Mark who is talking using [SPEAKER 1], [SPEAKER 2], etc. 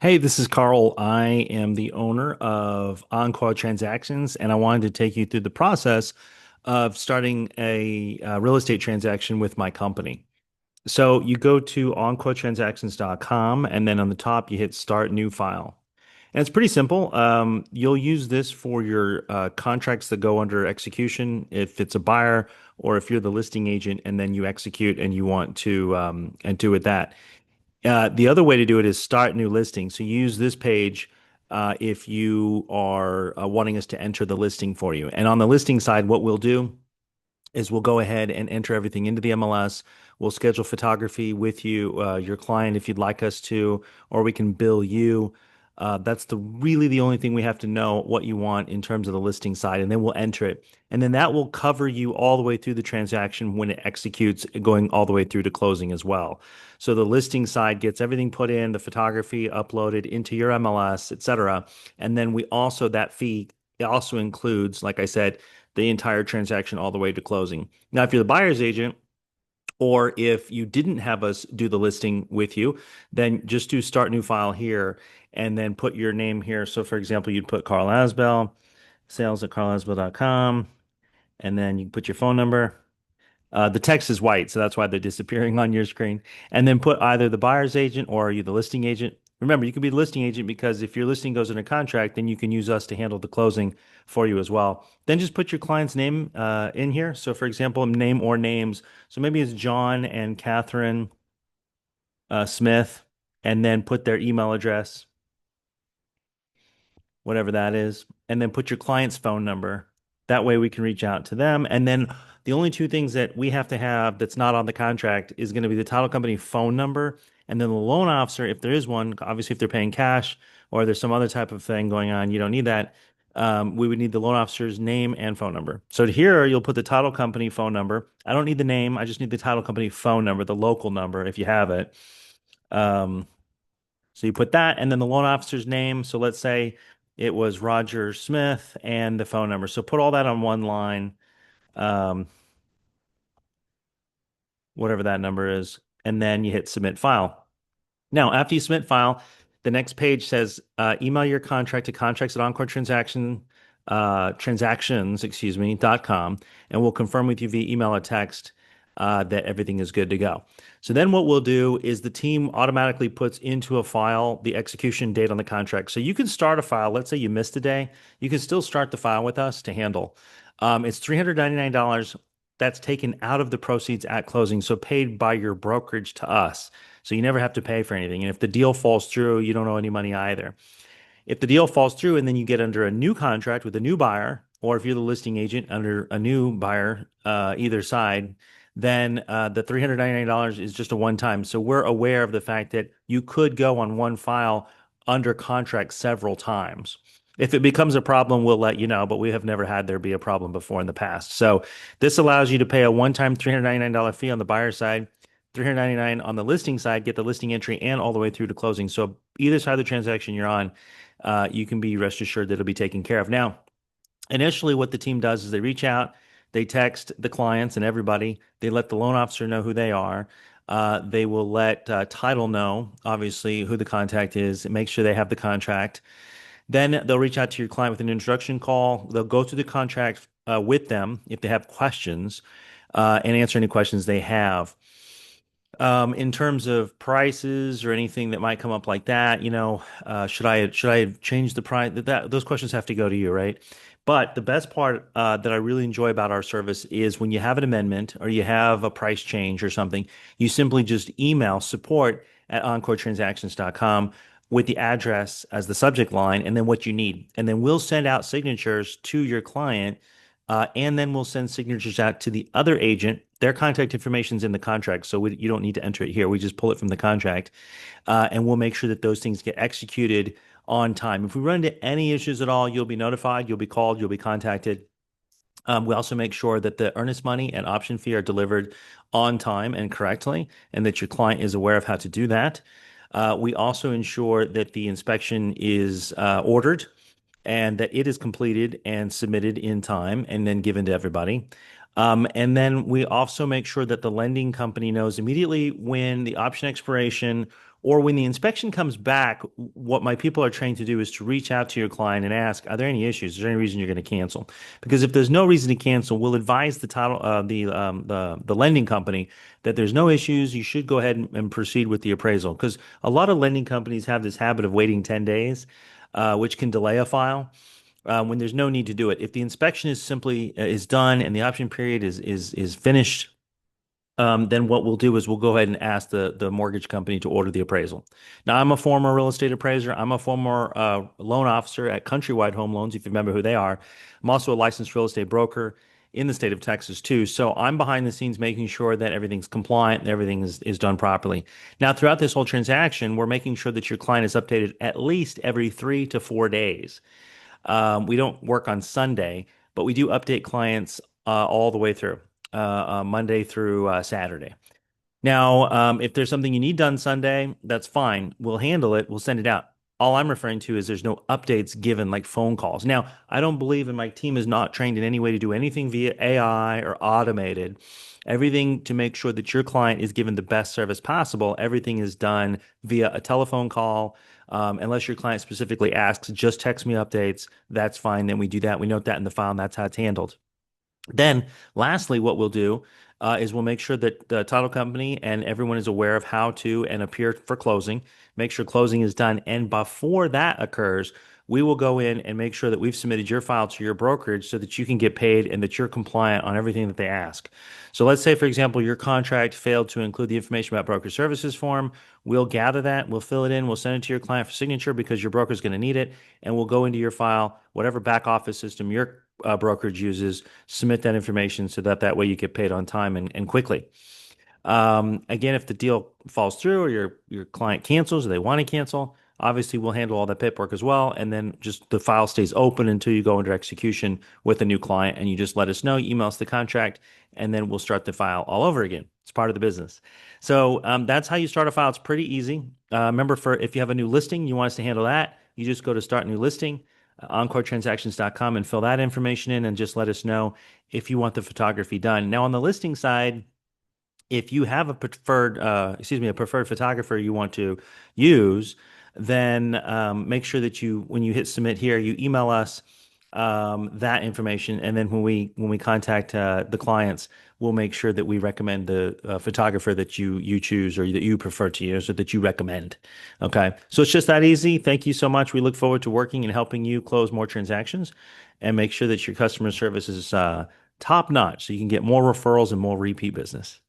[SPEAKER 1] Hey, this is Carl. I am the owner of Encore Transactions, and I wanted to take you through the process of starting a real estate transaction with my company. So you go to encoretransactions.com, and then on the top, you hit Start New File. And it's pretty simple. You'll use this for your contracts that go under execution if it's a buyer or if you're the listing agent and then you execute and you want to and do with that. The other way to do it is start new listing. So use this page if you are wanting us to enter the listing for you. And on the listing side, what we'll do is we'll go ahead and enter everything into the MLS. We'll schedule photography with you, your client, if you'd like us to, or we can bill you. That's the only thing we have to know what you want in terms of the listing side, and then we'll enter it. And then that will cover you all the way through the transaction when it executes, going all the way through to closing as well. So the listing side gets everything put in, the photography uploaded into your MLS, et cetera. And then that fee it also includes, like I said, the entire transaction all the way to closing. Now, if you're the buyer's agent, or if you didn't have us do the listing with you, then just do start new file here and then put your name here. So, for example, you'd put Carl Asbell, sales at carlasbell.com, and then you put your phone number. The text is white, so that's why they're disappearing on your screen. And then put either the buyer's agent or are you the listing agent. Remember, you can be the listing agent because if your listing goes under contract, then you can use us to handle the closing for you as well. Then just put your client's name in here. So, for example, name or names. So maybe it's John and Catherine Smith, and then put their email address, whatever that is, and then put your client's phone number. That way we can reach out to them. And then the only two things that we have to have that's not on the contract is going to be the title company phone number and then the loan officer, if there is one, obviously if they're paying cash or there's some other type of thing going on, you don't need that. We would need the loan officer's name and phone number. So here you'll put the title company phone number. I don't need the name. I just need the title company phone number, the local number if you have it. Um, so you put that and then the loan officer's name. So let's say it was Roger Smith and the phone number. So put all that on one line, um, whatever that number is, and then you hit submit file. Now, after you submit file, the next page says email your contract to contracts at Encore transactions, .com, and we'll confirm with you via email or text that everything is good to go. So then what we'll do is the team automatically puts into a file the execution date on the contract. So you can start a file. Let's say you missed a day. You can still start the file with us to handle. It's $399. That's taken out of the proceeds at closing, so paid by your brokerage to us. So you never have to pay for anything. And if the deal falls through, you don't owe any money either. If the deal falls through and then you get under a new contract with a new buyer, or if you're the listing agent under a new buyer, either side, then the $399 is just a one time. So we're aware of the fact that you could go on one file under contract several times. If it becomes a problem, we'll let you know, but we have never had there be a problem before in the past. So this allows you to pay a one-time $399 fee on the buyer side, $399 on the listing side, get the listing entry and all the way through to closing. So either side of the transaction you're on, you can be rest assured that it'll be taken care of. Now, initially, what the team does is they reach out, they text the clients and everybody, they let the loan officer know who they are. They will let title know, obviously, who the contact is, and make sure they have the contract. Then they'll reach out to your client with an introduction call. They'll go through the contract with them if they have questions and answer any questions they have. In terms of prices or anything that might come up like that, should I change the price? Those questions have to go to you, right? But the best part that I really enjoy about our service is when you have an amendment or you have a price change or something, you simply just email support at encoretransactions.com with the address as the subject line and then what you need. And then we'll send out signatures to your client and then we'll send signatures out to the other agent. Their contact information is in the contract, so you don't need to enter it here. We just pull it from the contract, and we'll make sure that those things get executed on time. If we run into any issues at all, you'll be notified, you'll be called, you'll be contacted. We also make sure that the earnest money and option fee are delivered on time and correctly, and that your client is aware of how to do that. We also ensure that the inspection is ordered and that it is completed and submitted in time and then given to everybody. And then we also make sure that the lending company knows immediately when the option expiration Or when the inspection comes back, what my people are trained to do is to reach out to your client and ask, are there any issues? Is there any reason you're going to cancel? Because if there's no reason to cancel, we'll advise the lending company that there's no issues. You should go ahead and proceed with the appraisal. Because a lot of lending companies have this habit of waiting 10 days, which can delay a file when there's no need to do it. If the inspection is done and the option period is finished, then what we'll do is we'll go ahead and ask the mortgage company to order the appraisal. Now, I'm a former real estate appraiser. I'm a former loan officer at Countrywide Home Loans, if you remember who they are. I'm also a licensed real estate broker in the state of Texas too. So I'm behind the scenes making sure that everything's compliant and everything is done properly. Now, throughout this whole transaction, we're making sure that your client is updated at least every 3 to 4 days. We don't work on Sunday, but we do update clients all the way through, Monday through Saturday. Now, if there's something you need done Sunday, that's fine. We'll handle it. We'll send it out. All I'm referring to is there's no updates given like phone calls. Now, I don't believe, and my team is not trained in any way to do anything via AI or automated. Everything to make sure that your client is given the best service possible, everything is done via a telephone call. Unless your client specifically asks, just text me updates. That's fine. Then we do that. We note that in the file, and that's how it's handled. Then, lastly, what we'll do is we'll make sure that the title company and everyone is aware of how to and appear for closing, make sure closing is done. And before that occurs, we will go in and make sure that we've submitted your file to your brokerage so that you can get paid and that you're compliant on everything that they ask. So let's say, for example, your contract failed to include the information about broker services form. We'll gather that, we'll fill it in, we'll send it to your client for signature because your broker is going to need it, and we'll go into your file, whatever back office system your brokerage uses, submit that information so that that way you get paid on time and quickly. Again, if the deal falls through or your client cancels or they want to cancel, obviously we'll handle all that paperwork as well. And then just the file stays open until you go into execution with a new client and you just let us know, email us the contract, and then we'll start the file all over again. It's part of the business. So that's how you start a file. It's pretty easy. Remember, for if you have a new listing, you want us to handle that, you just go to start new listing, encoretransactions.com, and fill that information in and just let us know if you want the photography done. Now, on the listing side, if you have a preferred photographer you want to use, then make sure that when you hit submit here, you email us that information, and then when we contact the clients, we'll make sure that we recommend the photographer that you choose or that you prefer to use or that you recommend. Okay, so it's just that easy. Thank you so much. We look forward to working and helping you close more transactions and make sure that your customer service is top notch, so you can get more referrals and more repeat business.